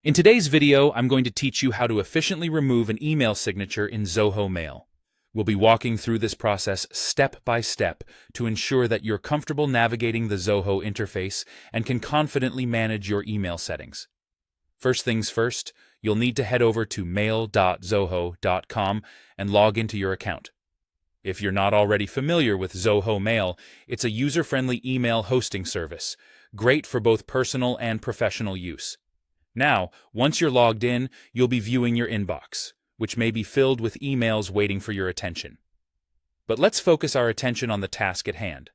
In today's video, I'm going to teach you how to efficiently remove an email signature in Zoho Mail. We'll be walking through this process step by step to ensure that you're comfortable navigating the Zoho interface and can confidently manage your email settings. First things first, you'll need to head over to mail.zoho.com and log into your account. If you're not already familiar with Zoho Mail, it's a user-friendly email hosting service, great for both personal and professional use. Now, once you're logged in, you'll be viewing your inbox, which may be filled with emails waiting for your attention. But let's focus our attention on the task at hand.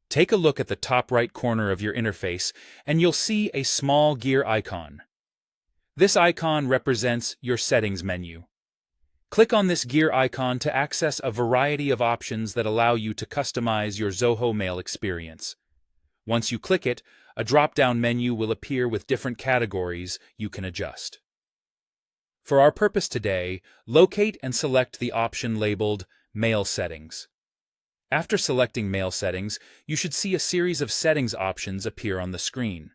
Take a look at the top right corner of your interface, and you'll see a small gear icon. This icon represents your settings menu. Click on this gear icon to access a variety of options that allow you to customize your Zoho Mail experience. Once you click it, a drop-down menu will appear with different categories you can adjust. For our purpose today, locate and select the option labeled Mail Settings. After selecting Mail Settings, you should see a series of settings options appear on the screen.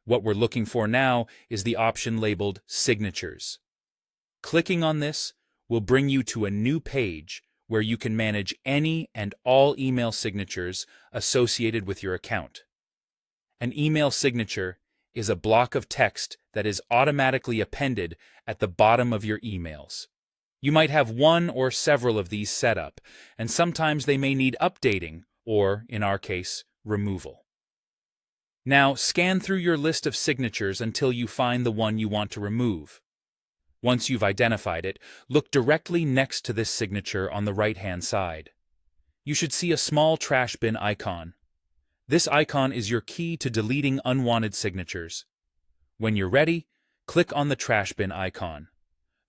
What we're looking for now is the option labeled Signatures. Clicking on this will bring you to a new page where you can manage any and all email signatures associated with your account. An email signature is a block of text that is automatically appended at the bottom of your emails. You might have one or several of these set up, and sometimes they may need updating or, in our case, removal. Now, scan through your list of signatures until you find the one you want to remove. Once you've identified it, look directly next to this signature on the right-hand side. You should see a small trash bin icon. This icon is your key to deleting unwanted signatures. When you're ready, click on the trash bin icon.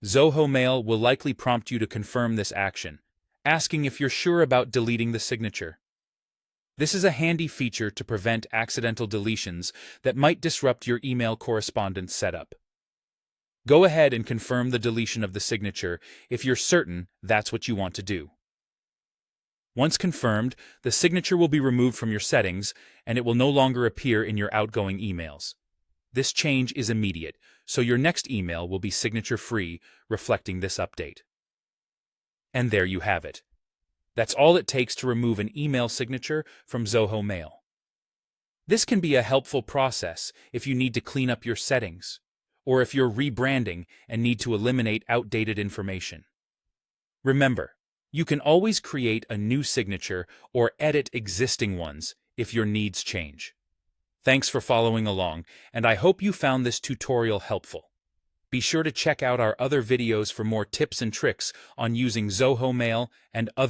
Zoho Mail will likely prompt you to confirm this action, asking if you're sure about deleting the signature. This is a handy feature to prevent accidental deletions that might disrupt your email correspondence setup. Go ahead and confirm the deletion of the signature if you're certain that's what you want to do. Once confirmed, the signature will be removed from your settings, and it will no longer appear in your outgoing emails. This change is immediate, so your next email will be signature-free, reflecting this update. And there you have it. That's all it takes to remove an email signature from Zoho Mail. This can be a helpful process if you need to clean up your settings, or if you're rebranding and need to eliminate outdated information. Remember, you can always create a new signature or edit existing ones if your needs change. Thanks for following along, and I hope you found this tutorial helpful. Be sure to check out our other videos for more tips and tricks on using Zoho Mail and other